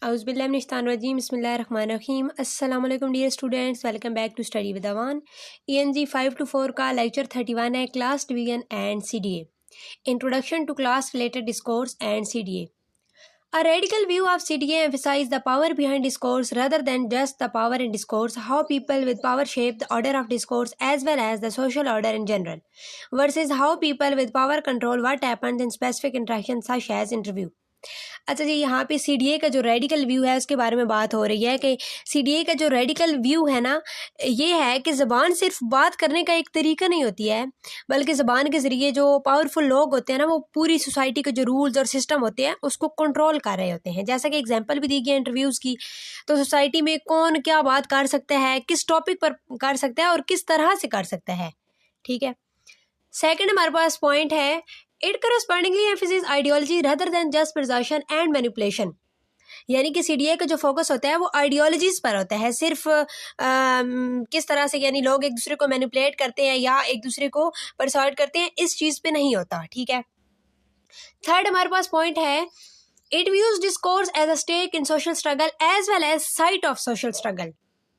औज़ुबिल्लाहिमिनश्शैतानिर्रजीम बिस्मिल्लाहिर्रहमानिर्रहीम। अस्सलाम वालेकुम dear students, welcome back to study with Awan. ENG 5 to 4 का लेक्चर 31 है, class division and CDA, introduction to class related discourse and CDA। A radical view of CDA emphasizes the power behind discourse rather than just the power in discourse, how people with power shape the order of discourse as well as the social order in general, versus how people with power control what happens in specific interactions such as interview। अच्छा जी, यहाँ पे CDA का जो radical view है उसके बारे में बात हो रही है कि CDA का जो रेडिकल व्यू है ना, ये है कि ज़बान सिर्फ बात करने का एक तरीका नहीं होती है, बल्कि ज़बान के ज़रिए जो पावरफुल लोग होते हैं ना, वो पूरी सोसाइटी के जो रूल्स और सिस्टम होते हैं उसको कंट्रोल कर रहे होते हैं। जैसा कि एग्जांपल भी दी गई है इंटरव्यूज़ की, तो सोसाइटी में कौन क्या बात कर सकता है, किस टॉपिक पर कर सकता है और किस तरह से कर सकता है। ठीक है, सेकंड हमारे पास पॉइंट है, it correspondingly emphasis ideology rather than just perception and manipulation. यानी कि CDA का जो फोकस होता है वो आइडियोलॉजीज पर होता है, सिर्फ किस तरह से यानी लोग एक दूसरे को मैनिपुलेट करते हैं या एक दूसरे को परसुएड करते हैं, इस चीज़ पे नहीं होता। ठीक है, थर्ड हमारे पास पॉइंट है, it views discourse as a stake in social struggle as well as site of social struggle.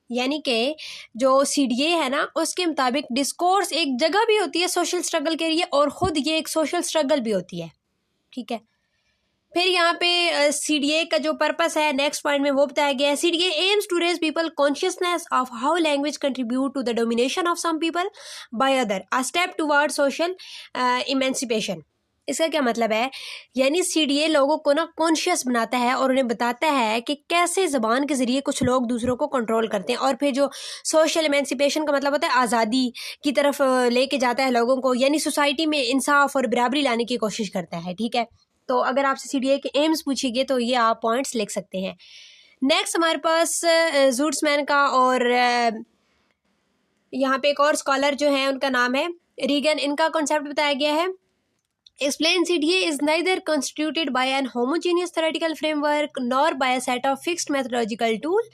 यानी कि जो CDA है ना, उसके मुताबिक डिस्कोर्स एक जगह भी होती है सोशल स्ट्रगल के लिए और ख़ुद ये एक सोशल स्ट्रगल भी होती है। ठीक है, फिर यहाँ पे CDA का जो पर्पस है नेक्स्ट पॉइंट में वो बताया गया है, CDA aims to raise people consciousness of how language contribute to the domination of some people by other, a step toward social emancipation. इसका क्या मतलब है, यानी CDA लोगों को ना कॉन्शियस बनाता है और उन्हें बताता है कि कैसे ज़बान के ज़रिए कुछ लोग दूसरों को कंट्रोल करते हैं, और फिर जो सोशल इमेंसिपेशन का मतलब होता है आज़ादी की तरफ लेके जाता है लोगों को, यानी सोसाइटी में इंसाफ और बराबरी लाने की कोशिश करता है। ठीक है, तो अगर आपसे CDA के एम्स पूछेंगे तो ये आप पॉइंट्स लिख सकते हैं। नेक्स्ट हमारे पास ज़ुर्ट्समैन का, और यहाँ पे एक और स्कॉलर जो है उनका नाम है रीगन, इनका कॉन्सेप्ट बताया गया है। Explain CDA is neither constituted by an homogeneous theoretical framework nor by a set of fixed methodological tools,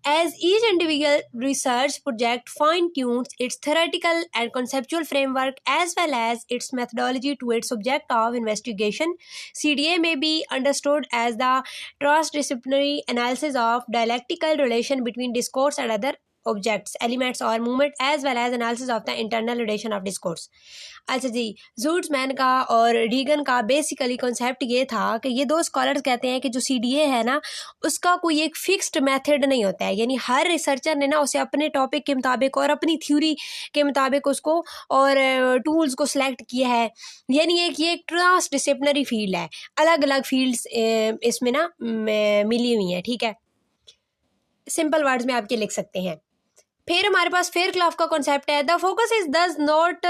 as each individual research project fine-tunes its theoretical and conceptual framework as well as its methodology to its subject of investigation. CDA may be understood as the transdisciplinary analysis of dialectical relation between discourse and other objects, elements or movement as well as analysis of the internal relation of discourse। अच्छा जी, ज़ुर्ट्समैन का और Regan का basically concept ये था कि ये दो scholars कहते हैं कि जो CDA है ना, उसका कोई एक फिक्स्ड मेथड नहीं होता है, यानी हर रिसर्चर ने ना उसे अपने टॉपिक के मुताबिक और अपनी थ्योरी के मुताबिक उसको और टूल्स को सिलेक्ट किया है। यानी ये एक ट्रांस डिसिप्लिनरी फील्ड है, अलग अलग फील्ड्स इसमें ना मिली हुई हैं। ठीक है, सिंपल वर्ड्स में आपके लिख सकते हैं। फिर हमारे पास फेयरक्लॉफ का कॉन्सेप्ट है, the focus is this not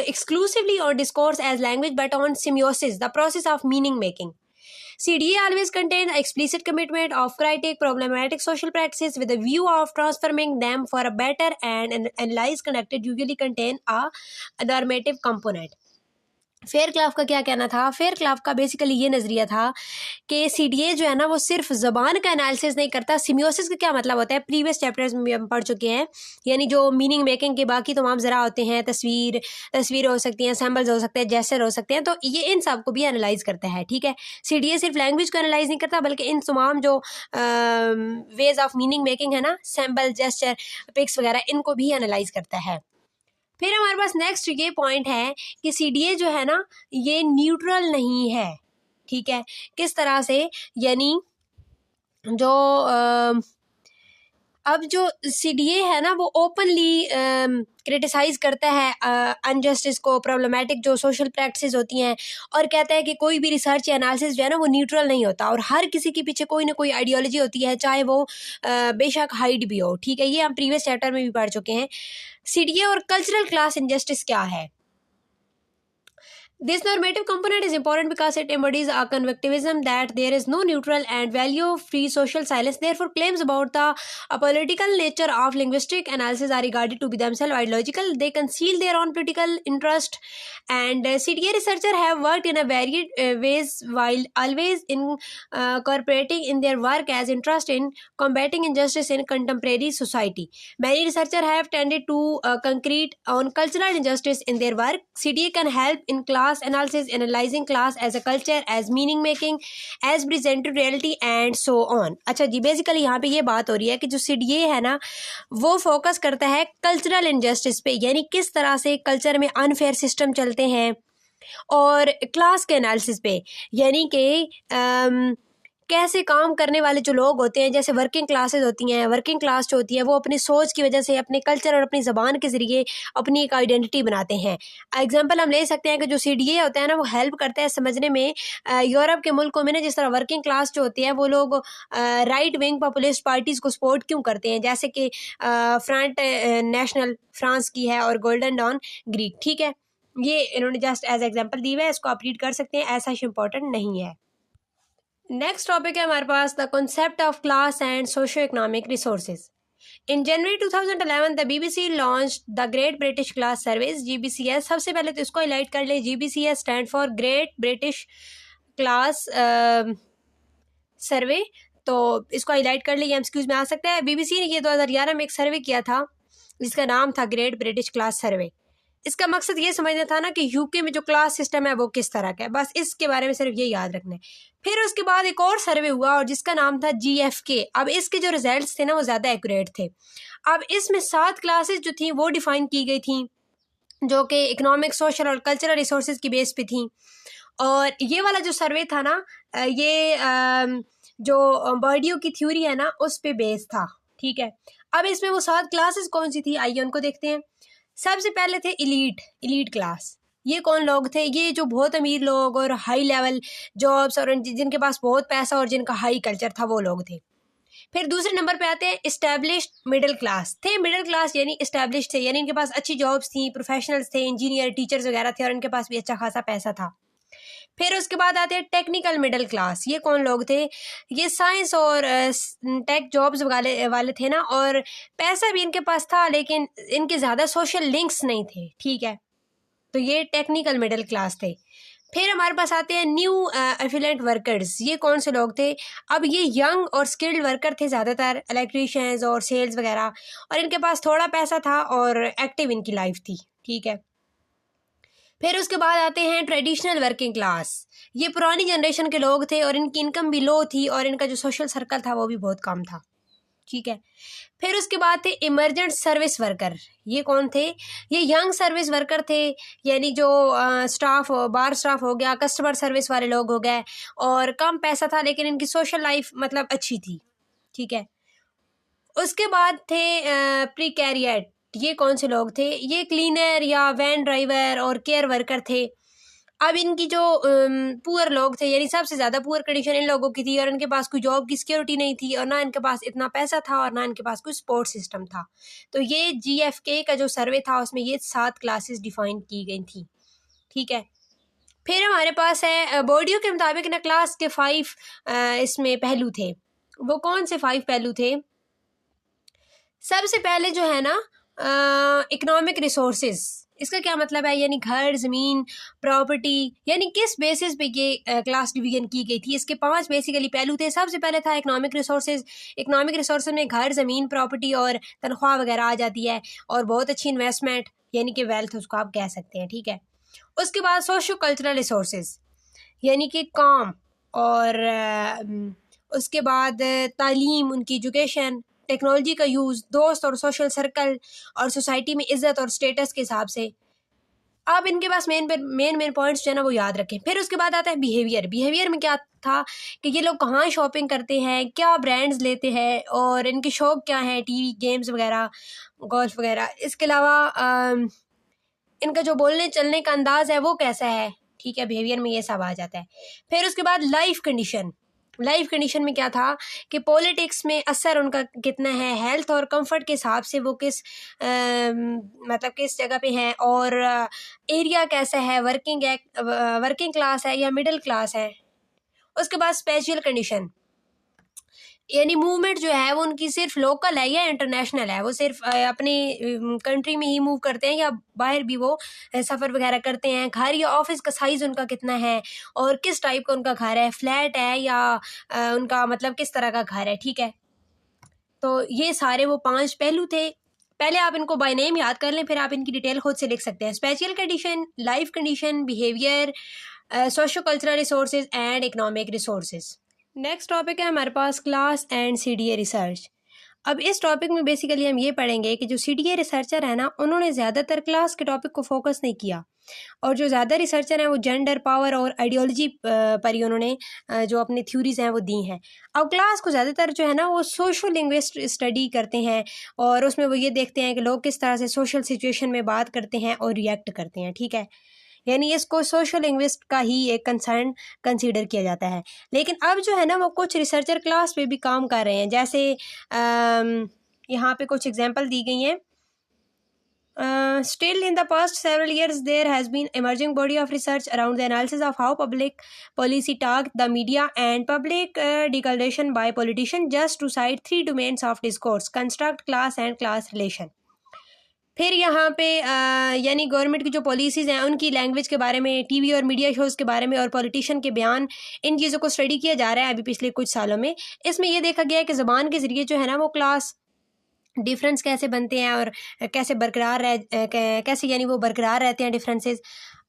exclusively on discourse as language but on semiosis, the process of meaning making. CDA always contain explicit commitment of critique problematic social practices with a view of transforming them for a better, and an analysis conducted usually contain a normative component। फेयरक्लॉफ का क्या कहना था, फेयरक्लॉफ का basically ये नज़रिया था कि CDA जो है ना वो सिर्फ ज़बान का एनालिसिस नहीं करता। सिम्योसिस का क्या मतलब होता है, प्रीवियस चैप्टर्स में हम पढ़ चुके हैं, यानी जो मीनिंग मेकिंग के बाकी तमाम ज़रा होते हैं, तस्वीर हो सकती हैं, सैम्बल्स हो सकते हैं, जेस्चर हो सकते हैं, तो ये इन सब को भी एनालाइज करता है। ठीक है, CDA सिर्फ लैंग्वेज को एनालाइज नहीं करता बल्कि इन तमाम जो वेज ऑफ मीनिंग मेकिंग है ना, सैम्बल, जेस्चर, पिक्स वगैरह, इनको भी एनालाइज करता है। फिर हमारे पास नेक्स्ट ये पॉइंट है कि CDA जो है ना ये न्यूट्रल नहीं है। ठीक है, किस तरह से, यानी जो अब जो CDA है ना वो ओपनली क्रिटिसाइज करता है अनजस्टिस को, प्रॉब्लमेटिक जो सोशल प्रैक्टिसेस होती हैं, और कहता है कि कोई भी रिसर्च या एनालिसिस जो है ना वो न्यूट्रल नहीं होता, और हर किसी के पीछे कोई ना कोई आइडियोलॉजी होती है, चाहे वो बेशक हाइड भी हो। ठीक है, ये हम प्रीवियस चैप्टर में भी पढ़ चुके हैं। CDA और कल्चरल क्लास इनजस्टिस क्या है। This normative component is important because it embodies a convictivism that there is no neutral and value-free social silence. Therefore, claims about the apolitical nature of linguistic analysis are regarded to be themselves ideological. They conceal their own political interest, and CDA researchers have worked in a varied ways while always incorporating in their work as interest in combating injustice in contemporary society. Many researchers have tended to concrete on cultural injustice in their work. CDA can help in class class analysis, analyzing class as a culture, as meaning making, as presented reality and so on. अच्छा जी, basically यहाँ पे ये बात हो रही है कि जो CDA है ना वो फोकस करता है कल्चरल इनजस्टिस पे, यानी किस तरह से कल्चर में अनफेयर सिस्टम चलते हैं, और क्लास के एनालिसिस पे, यानी कि कैसे काम करने वाले जो लोग होते हैं, जैसे वर्किंग क्लासेस होती हैं, वर्किंग क्लास जो होती है वो अपनी सोच की वजह से, अपने कल्चर और अपनी ज़बान के ज़रिए अपनी एक आइडेंटिटी बनाते हैं. एग्जांपल हम ले सकते हैं कि जो CDA होता है ना वो हेल्प करता है समझने में यूरोप के मुल्कों में ना जिस तरह वर्किंग क्लास जो होती है वो लोग राइट विंग पॉपुलिस्ट पार्टीज़ को सपोर्ट क्यों करते हैं, जैसे कि फ्रंट नेशनल फ्रांस की है और गोल्डन डॉन ग्रीक. ठीक है, ये इन्होंने जस्ट एज एग्जांपल दी हुआ है, इसको आप रीड कर सकते हैं, ऐसा इंपॉर्टेंट नहीं है. नेक्स्ट टॉपिक है हमारे पास the concept of class and socio economic resources. In January 2011 the BBC launch the great British class service, GBCS. सबसे पहले तो इसको हाईलाइट कर ले, GBCS stand for great British class survey, तो इसको हाईलाइट कर ले, ये MCQs में आ सकता है. BBC ने ये 2011 में एक सर्वे किया था जिसका नाम था ग्रेट ब्रिटिश क्लास सर्वे. इसका मकसद ये समझना था ना कि यूके में जो क्लास सिस्टम है वो किस तरह का है, बस इसके बारे में सिर्फ ये याद रखना है. फिर उसके बाद एक और सर्वे हुआ और जिसका नाम था GFK. अब इसके जो रिजल्ट्स थे ना वो ज़्यादा एक्यूरेट थे. अब इसमें 7 क्लासेस जो थी वो डिफाइन की गई थी जो कि इकोनॉमिक, सोशल और कल्चरल रिसोर्सेज की बेस पे थी. और ये वाला जो सर्वे था ना ये जो बर्डियो की थ्योरी है ना उस पे बेस था. ठीक है, अब इसमें वो 7 क्लासेस कौन सी थी आइए उनको देखते हैं. सबसे पहले थे इलीट क्लास. ये कौन लोग थे? ये जो बहुत अमीर लोग और हाई लेवल जॉब्स और जिनके पास बहुत पैसा और जिनका हाई कल्चर था वो लोग थे. फिर दूसरे नंबर पे आते हैं इस्टेब्लिश्ड मिडिल क्लास. थे मिडिल क्लास यानी इस्टेब्लिश्ड थे, यानी इनके पास अच्छी जॉब्स थी, प्रोफेशनल्स थे, इंजीनियर, टीचर्स वगैरह थे और इनके पास भी अच्छा खासा पैसा था. फिर उसके बाद आते हैं टेक्निकल मिडिल क्लास. ये कौन लोग थे? ये साइंस और टेक जॉब्स वाले थे ना, और पैसा भी इनके पास था लेकिन इनके ज़्यादा सोशल लिंक्स नहीं थे. ठीक है, तो ये टेक्निकल मिडिल क्लास थे. फिर हमारे पास आते हैं न्यू एफिलेंट वर्कर्स. ये कौन से लोग थे? अब ये यंग और स्किल्ड वर्कर थे ज़्यादातर, इलेक्ट्रीशियंस और सेल्स वगैरह, और इनके पास थोड़ा पैसा था और एक्टिव इनकी लाइफ थी. ठीक है, फिर उसके बाद आते हैं ट्रेडिशनल वर्किंग क्लास. ये पुरानी जनरेशन के लोग थे और इनकी इनकम भी लो थी और इनका जो सोशल सर्कल था वो भी बहुत कम था. ठीक है, फिर उसके बाद थे इमरजेंट सर्विस वर्कर. ये कौन थे? ये यंग सर्विस वर्कर थे, यानी जो स्टाफ, बार स्टाफ हो गया, कस्टमर सर्विस वाले लोग हो गए, और कम पैसा था लेकिन इनकी सोशल लाइफ मतलब अच्छी थी. ठीक है, उसके बाद थे प्रीकैरिएट. ये कौन से लोग थे? ये क्लीनर या वैन ड्राइवर और केयर वर्कर थे. अब इनकी जो पुअर लोग थे, यानी सबसे ज़्यादा पुअर कंडीशन इन लोगों की थी और इनके पास कोई जॉब की सिक्योरिटी नहीं थी और ना इनके पास इतना पैसा था और ना इनके पास कोई सपोर्ट सिस्टम था. तो ये GFK का जो सर्वे था उसमें ये 7 क्लासेस डिफाइन की गई थी. ठीक है, फिर हमारे पास है बॉर्डियो के मुताबिक ना क्लास के 5 इसमें पहलू थे. वो कौन से 5 पहलू थे? सबसे पहले जो है ना इकोनॉमिक रिसोर्सेज. इसका क्या मतलब है? यानी घर, ज़मीन, प्रॉपर्टी, यानी किस बेसिस पे ये क्लास डिवीजन की गई थी. इसके 5 बेसिकली पहलू थे. सबसे पहले था इकोनॉमिक रिसोर्सेज. इकोनॉमिक रिसोर्सेज में घर, ज़मीन, प्रॉपर्टी और तनख्वाह वगैरह आ जाती है, और बहुत अच्छी इन्वेस्टमेंट यानी कि वेल्थ उसको आप कह सकते हैं. ठीक है, उसके बाद सोशो कल्चरल रिसोर्सेज यानी कि काम, और उसके बाद तालीम, उनकी एजुकेशन, टेक्नोलॉजी का यूज़, दोस्त और सोशल सर्कल, और सोसाइटी में इज़्ज़त और स्टेटस के हिसाब से. अब इनके पास मेन पॉइंट्स जो है ना वो याद रखें. फिर उसके बाद आता है बिहेवियर में क्या था कि ये लोग कहाँ शॉपिंग करते हैं, क्या ब्रांड्स लेते हैं और इनके शौक क्या हैं, टीवी, गेम्स वगैरह, गोल्फ वगैरह. इसके अलावा इनका जो बोलने चलने का अंदाज है वो कैसा है. ठीक है, बिहेवियर में ये सब आ जाता है. फिर उसके बाद लाइफ कंडीशन में क्या था कि पॉलिटिक्स में असर उनका कितना है, हेल्थ और कंफर्ट के हिसाब से वो किस मतलब किस जगह पे हैं, और एरिया कैसा है, वर्किंग क्लास है या मिडिल क्लास है. उसके बाद स्पेशल कंडीशन यानी मूवमेंट जो है वो उनकी सिर्फ लोकल है या इंटरनेशनल है. वो सिर्फ अपनी कंट्री में ही मूव करते हैं या बाहर भी वो सफ़र वगैरह करते हैं. घर या ऑफिस का साइज़ उनका कितना है और किस टाइप का उनका घर है, फ्लैट है या उनका मतलब किस तरह का घर है. ठीक है, तो ये सारे वो 5 पहलू थे. पहले आप इनको बाय नेम याद कर लें, फिर आप इनकी डिटेल खुद से लिख सकते हैं। Special condition, life condition, behaviour, socio cultural resources and economic resources. Next topic है हमारे पास क्लास एंड CDA रिसर्च। अब इस टॉपिक में बेसिकली हम ये पढ़ेंगे कि जो CDA रिसर्चर है ना, उन्होंने ज़्यादातर क्लास के टॉपिक को फोकस नहीं किया, और जो ज़्यादा रिसर्चर हैं वो जेंडर, पावर और आइडियोलॉजी पर ही उन्होंने जो अपनी थ्योरीज हैं वो दी हैं। अब क्लास को ज़्यादातर जो है ना वो सोशल लिंग्विस्ट स्टडी करते हैं, और उसमें वो ये देखते हैं कि लोग किस तरह से सोशल सिचुएशन में बात करते हैं और रिएक्ट करते हैं, ठीक है। यानी इसको सोशल लिंग्विस्ट का ही एक कंसर्न कंसीडर किया जाता है। लेकिन अब जो है ना वो कुछ रिसर्चर क्लास पे भी काम कर रहे हैं, जैसे यहाँ पे कुछ एग्जांपल दी गई हैं। Still in the past several years there has been emerging body of research around the analysis of how public policy talk, the media and public declaration by politicians, just to cite 3 domains of discourse: construct, class and class relation। फिर यहाँ पे यानी government की जो policies हैं उनकी language के बारे में, टीवी और मीडिया शोज़ के बारे में और पॉलिटिशियन के बयान, इन चीज़ों को स्टडी किया जा रहा है अभी पिछले कुछ सालों में। इसमें यह देखा गया है कि ज़बान के ज़रिए जो है ना वो क्लास डिफरेंस कैसे बनते हैं और कैसे कैसे यानी वो बरकरार रहते हैं डिफरेंसेस।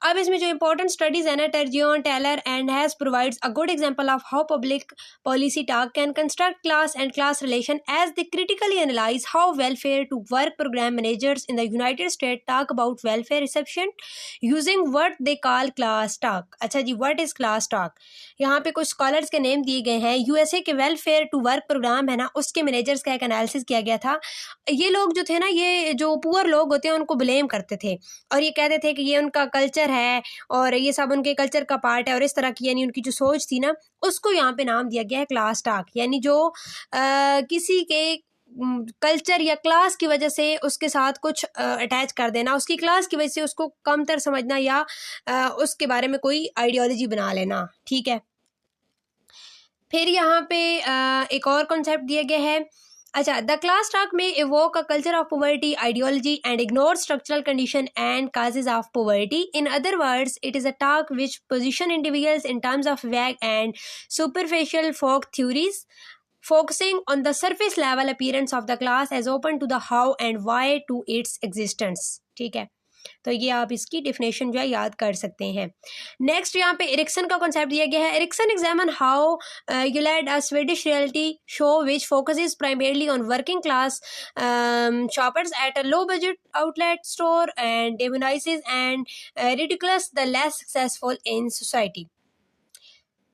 अब इसमें जो इंपॉर्टेंट स्टडीज़ है ना, Turgeon, Taylor and has provides a good example of how public policy talk can construct class and class relation as they critically analyse how welfare to work programme managers in the United State talk about welfare reception using what they call class talk. अच्छा जी, what is class talk? यहाँ पे कुछ scholars के name दिए गए हैं। USA के वेलफेयर टू वर्क प्रोग्राम है ना, उसके मैनेजर्स का एक एनालिसिस किया गया था। ये लोग जो थे ना, ये जो पुअर लोग होते हैं उनको ब्लेम करते थे और ये कहते थे कि ये उनका कल्चर है और ये सब उनके कल्चर का पार्ट है, और इस तरह की यानी उनकी जो सोच थी ना, उसको यहाँ पे नाम दिया गया है क्लास टॉक। यानी जो किसी के कल्चर या क्लास की वजह से उसके साथ कुछ अटैच कर देना, उसकी क्लास की वजह से उसको कमतर समझना या उसके बारे में कोई आइडियोलॉजी बना लेना, ठीक है। फिर यहाँ पे एक और कॉन्सेप्ट दिया गया है। अच्छा, द क्लास टॉक में evoke a culture of poverty, ideology and ignore structural condition and causes of poverty. In other words, it is a talk which position individuals in terms of vague and superficial folk theories, focusing on the surface level appearance of the class as open to the how and why to its existence, ठीक है। तो ये आप इसकी definition जो है याद कर सकते हैं। नेक्स्ट यहाँ पे एरिक्सन का कॉन्सेप्ट दिया गया है। एरिक्सन एग्जामिन हाउ यूलेड a Swedish reality show which focuses primarily on working class shoppers at a low budget outlet store and demonises and ridiculous the less successful in society.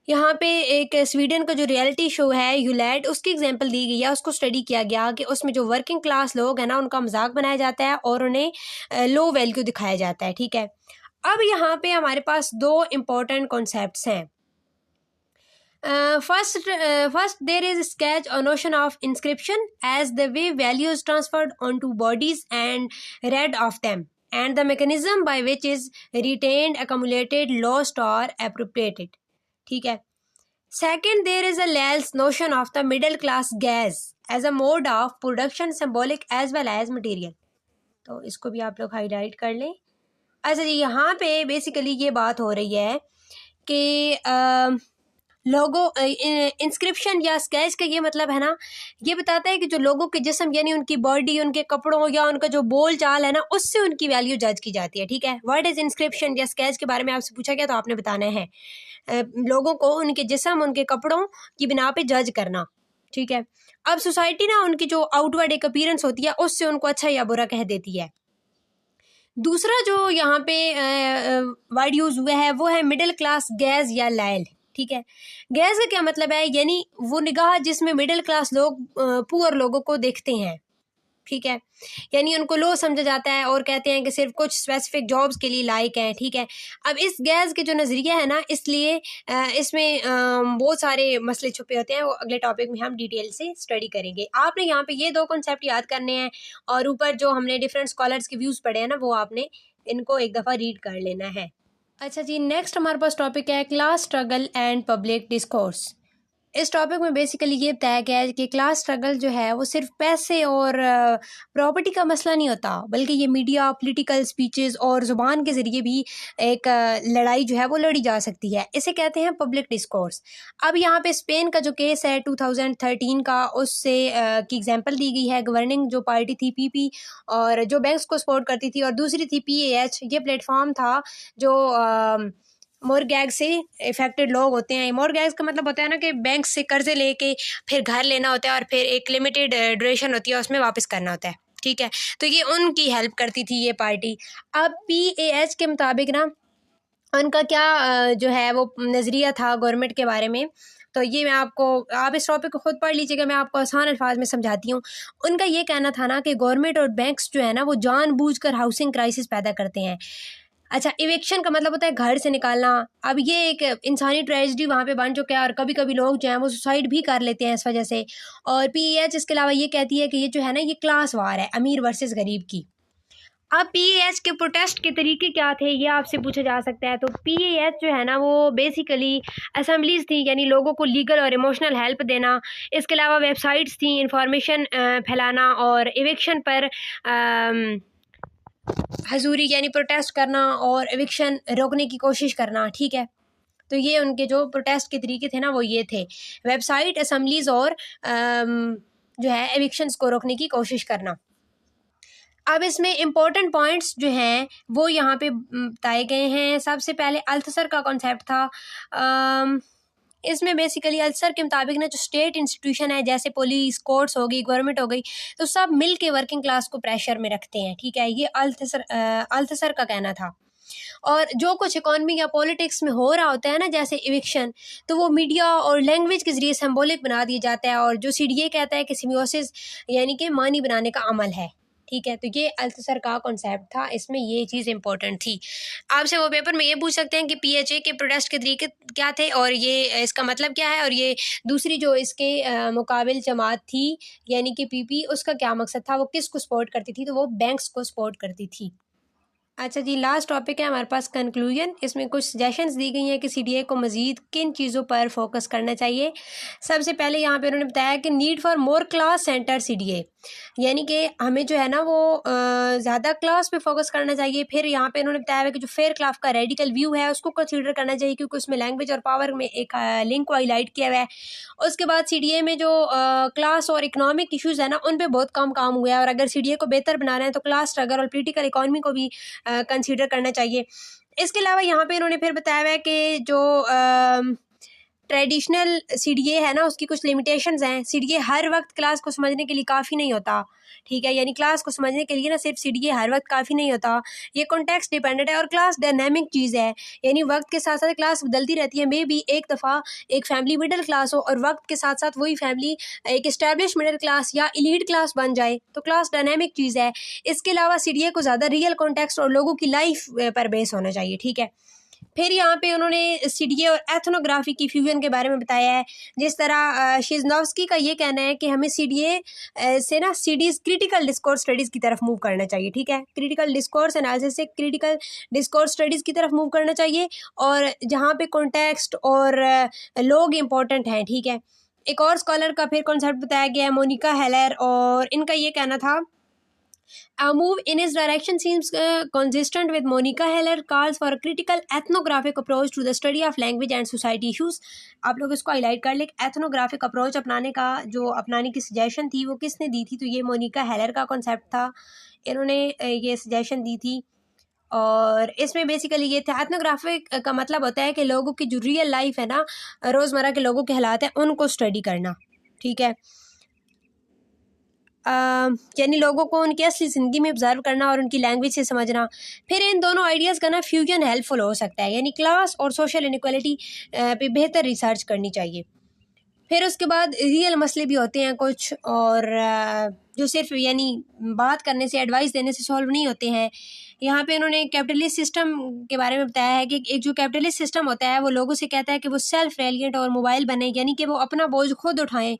यहाँ पे एक Sweden का जो reality show है यूलैड, उसकी example दी गई है, उसको स्टडी किया गया कि उसमें जो वर्किंग क्लास लोग हैं ना उनका मजाक बनाया जाता है और उन्हें लो वैल्यू दिखाया जाता है, ठीक है। अब यहाँ पे हमारे पास 2 इम्पोर्टेंट कॉन्सेप्ट्स हैं। First there is sketch a notion of inscription as the way values transferred onto bodies and read of them, and the mechanism by which is retained, accumulated, lost or appropriated, ठीक है। Second, there is a Lal's notion of the middle class gas as a mode of production, symbolic as well as material। तो इसको भी आप लोग highlight कर लें। अच्छा जी, यहाँ पे बेसिकली ये बात हो रही है कि लोगों इंस्क्रिप्शन या स्केच का ये मतलब है ना, ये बताता है कि जो लोगों के जिस्म यानी उनकी बॉडी, उनके कपड़ों या उनका जो बोल चाल है ना, उससे उनकी वैल्यू जज की जाती है, ठीक है। व्हाट इज इंस्क्रिप्शन या स्केच के बारे में आपसे पूछा गया तो आपने बताना है लोगों को उनके जिस्म, उनके कपड़ों की बिना पे जज करना, ठीक है। अब सोसाइटी ना उनकी जो आउटवर्ड एक अपीयरेंस होती है उससे उनको अच्छा या बुरा कह देती है। दूसरा जो यहाँ पे वर्ड यूज हुआ है वो है मिडिल क्लास गैज या लैल, ठीक है। गैज का क्या मतलब है? यानी वो निगाह जिसमें मिडिल क्लास लोग पुअर लोगों को देखते हैं, ठीक है। यानी उनको लो समझा जाता है और कहते हैं कि सिर्फ कुछ स्पेसिफिक जॉब्स के लिए लायक हैं, ठीक है। अब इस गैज के जो नज़रिया है ना, इसलिए इसमें बहुत सारे मसले छुपे होते हैं, वो अगले टॉपिक में हम डिटेल से स्टडी करेंगे। आपने यहाँ पे ये 2 कॉन्सेप्ट याद करने हैं और ऊपर जो हमने डिफरेंट स्कॉलर्स के व्यूज़ पढ़े हैं ना, वो आपने इनको एक दफ़ा रीड कर लेना है। अच्छा जी, नेक्स्ट हमारे पास टॉपिक है class struggle and public discourse. इस टॉपिक में बेसिकली ये बताया गया है कि क्लास स्ट्रगल जो है वो सिर्फ पैसे और प्रॉपर्टी का मसला नहीं होता, बल्कि ये मीडिया, पॉलिटिकल स्पीचेस और ज़ुबान के ज़रिए भी एक लड़ाई जो है वो लड़ी जा सकती है। इसे कहते हैं पब्लिक डिस्कोर्स। अब यहाँ पे स्पेन का जो केस है 2013 का, उससे की एग्जांपल दी गई है। गवर्निंग जो पार्टी थी पीपी, और जो बैंक्स को सपोर्ट करती थी, और दूसरी थी पीएएच। ये प्लेटफॉर्म था जो मोरगैज से इफेक्टेड लोग होते हैं। मोरगैज का मतलब होता है ना कि बैंक से कर्जे लेके फिर घर लेना होता है, और फिर एक लिमिटेड ड्यूरेशन होती है, उसमें वापस करना होता है। ठीक है, तो ये उनकी हेल्प करती थी ये पार्टी। अब पीएएच के मुताबिक ना उनका क्या जो है वो नज़रिया था गवर्नमेंट के बारे में, तो ये मैं आपको, आप इस टॉपिक को खुद पढ़ लीजिएगा, मैं आपको आसान अल्फाज में समझाती हूँ। उनका ये कहना था ना कि गवर्नमेंट और बैंक्स जो है ना वो जानबूझकर हाउसिंग क्राइसिस पैदा करते हैं। अच्छा, इविक्शन का मतलब होता है घर से निकालना। अब ये एक इंसानी ट्रेजेडी वहाँ पे बन चुका है, और कभी कभी लोग जो हैं वो सुसाइड भी कर लेते हैं इस वजह से। और पीएएच इसके अलावा ये कहती है कि ये जो है ना ये क्लास वार है, अमीर वर्सेस गरीब की। अब पीएएच के प्रोटेस्ट के तरीके क्या थे ये आपसे पूछा जा सकता है। तो पीएएच जो है ना वो बेसिकली असेंबलीज थी, यानी लोगों को लीगल और इमोशनल हेल्प देना। इसके अलावा वेबसाइट्स थी, इंफॉर्मेशन फैलाना, और इविक्शन पर हजूरी यानी प्रोटेस्ट करना और एविक्शन रोकने की कोशिश करना। ठीक है, तो ये उनके जो प्रोटेस्ट के तरीके थे ना वो ये थे, वेबसाइट, असेंबलीज और जो है एविक्शंस को रोकने की कोशिश करना। अब इसमें इम्पोर्टेंट पॉइंट्स जो हैं वो यहाँ पे बताए गए हैं। सबसे पहले अल्थसर का कॉन्सेप्ट था। इसमें बेसिकली अल्सर के मुताबिक ना जो स्टेट इंस्टीट्यूशन है, जैसे पुलिस, कोर्ट्स हो गई, गवर्नमेंट हो गई, तो सब मिल के वर्किंग क्लास को प्रेशर में रखते हैं। ठीक है, ये अल्थसर का कहना था। और जो कुछ इकॉनमी या पॉलिटिक्स में हो रहा होता है ना, जैसे इविक्शन, तो वो मीडिया और लैंग्वेज के जरिए सिंबॉलिक बना दिया जाता है, और जो सीडीए कहता है कि सिम्बियोसिस यानी कि मानी बनाने का अमल है। ठीक है, तो ये अल्थसर का कॉन्सेप्ट था, इसमें ये चीज़ इंपॉर्टेंट थी। आपसे वो पेपर में ये पूछ सकते हैं कि पीएचए के प्रोटेस्ट के तरीके क्या थे, और ये इसका मतलब क्या है, और ये दूसरी जो इसके मुकाबिल जमात थी यानी कि पीपी, उसका क्या मकसद था, वो किसको सपोर्ट करती थी, तो वो बैंक्स को सपोर्ट करती थी। अच्छा जी, लास्ट टॉपिक है हमारे पास कंक्लूजन। इसमें कुछ सजेशंस दी गई हैं कि सीडीए को मज़ीद किन चीज़ों पर फोकस करना चाहिए। सबसे पहले यहाँ पे उन्होंने बताया कि need for more class centre CDA, यानी कि हमें जो है ना वो ज़्यादा क्लास पे फोकस करना चाहिए। फिर यहाँ पे उन्होंने बताया है कि जो फेयर क्लास का रेडिकल व्यू है उसको कंसीडर करना चाहिए, क्योंकि उसमें लैंग्वेज और पावर में एक लिंक को हाईलाइट किया हुआ है। उसके बाद सीडीए में जो क्लास और इकोनॉमिक इश्यूज़ है ना उन पर बहुत कम काम हुआ है, और अगर सीडीए को बेहतर बनाना है तो क्लास स्ट्रगल और पोलिटिकल इकॉनमी को भी कंसीडर करना चाहिए। इसके अलावा यहाँ पे इन्होंने फिर बताया हुआ है कि जो ट्रेडिशनल सीडीए है ना उसकी कुछ लिमिटेशंस हैं। सीडीए हर वक्त क्लास को समझने के लिए काफ़ी नहीं होता। ठीक है, यानी क्लास को समझने के लिए ना सिर्फ सीडीए हर वक्त काफ़ी नहीं होता, ये कॉन्टेक्स्ट डिपेंडेंट है, और क्लास डायनामिक चीज़ है, यानी वक्त के साथ साथ क्लास बदलती रहती है। मे बी एक दफ़ा एक फैमिली मिडिल क्लास हो, और वक्त के साथ साथ वही फैमिली एक इस्टेब्लिश मिडिल क्लास या इलीट क्लास बन जाए, तो क्लास डायनामिक चीज़ है। इसके अलावा सीडीए को ज़्यादा रियल कॉन्टेक्स्ट और लोगों की लाइफ पर बेस होना चाहिए। ठीक है, फिर यहाँ पे उन्होंने सीडीए और एथनोग्राफी की फ्यूजन के बारे में बताया है। जिस तरह शिजनोव्स्की का ये कहना है कि हमें सीडीए से ना सीडीज क्रिटिकल डिस्कोर्स स्टडीज़ की तरफ मूव करना चाहिए। ठीक है, क्रिटिकल डिस्कोर्स एनालिसिस से क्रिटिकल डिस्कोर्स स्टडीज़ की तरफ मूव करना चाहिए, और जहाँ पे कॉन्टेक्स्ट और लोग इम्पोर्टेंट हैं। ठीक है, एक और स्कॉलर का फिर कॉन्सेप्ट बताया गया है, मोनिका हेलर, और इनका ये कहना था A move in his direction seems consistent with Monica Heller calls for a critical ethnographic approach to the study of language and society issues। आप लोग इसको हाईलाइट कर ले। एथनोग्राफिक अप्रोच अपनाने की सजेशन थी वो किसने दी थी, तो ये मोनिका हेलर का कॉन्सेप्ट था, इन्होंने ये सजेशन दी थी। और इसमें बेसिकली ये था, एथनोग्राफिक का मतलब होता है कि लोगों की जो रियल लाइफ है ना, रोज़मर्रा के लोगों के हालात हैं, उनको स्टडी करना। ठीक है, यानी लोगों को उनकी असली ज़िंदगी में ऑब्जर्व करना और उनकी लैंग्वेज से समझना। फिर इन दोनों आइडियाज़ का ना फ्यूजन हेल्पफुल हो सकता है, यानी क्लास और सोशल इनइक्वालिटी पे बेहतर रिसर्च करनी चाहिए। फिर उसके बाद रियल मसले भी होते हैं कुछ, और जो सिर्फ यानी बात करने से, एडवाइस देने से सॉल्व नहीं होते हैं। यहाँ पे उन्होंने कैपिटलिस्ट सिस्टम के बारे में बताया है कि एक जो कैपिटलिस्ट सिस्टम होता है वो लोगों से कहता है कि वो सेल्फ रेलिएंट और मोबाइल बने, यानी कि वो अपना बोझ खुद उठाएं।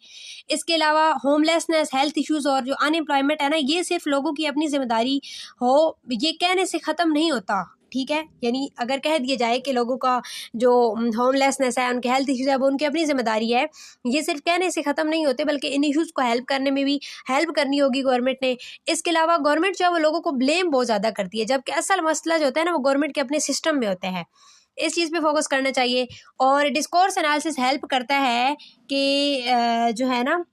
इसके अलावा होमलेसनेस, हेल्थ इश्यूज़ और जो अनएम्प्लॉयमेंट है ना, ये सिर्फ लोगों की अपनी जिम्मेदारी हो, ये कहने से ख़त्म नहीं होता। ठीक है। यानी अगर कह दिया जाए कि लोगों का जो होमलेसनेस है, उनके हेल्थ इश्यूज़ है, वो उनकी अपनी ज़िम्मेदारी है, ये सिर्फ कहने से ख़त्म नहीं होते, बल्कि इन इश्यूज़ को हेल्प करने में भी हेल्प करनी होगी गवर्नमेंट ने। इसके अलावा गवर्नमेंट जो है वो लोगों को ब्लेम बहुत ज़्यादा करती है, जबकि असल मसला जो होता है ना वो गवर्नमेंट के अपने सिस्टम में होता है। इस चीज़ पे फोकस करना चाहिए। और डिस्कोर्स एनालिसिस हेल्प करता है कि जो है ना,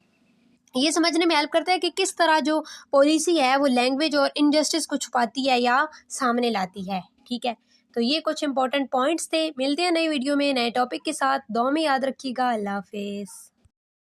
ये समझने में हेल्प करता है कि किस तरह जो पॉलिसी है वो लैंग्वेज और इनजस्टिस को छुपाती है या सामने लाती है। ठीक है, तो ये कुछ इंपॉर्टेंट पॉइंट्स थे। मिलते हैं नई वीडियो में नए टॉपिक के साथ। दुआ में याद रखिएगा। अल्लाह हाफिज़।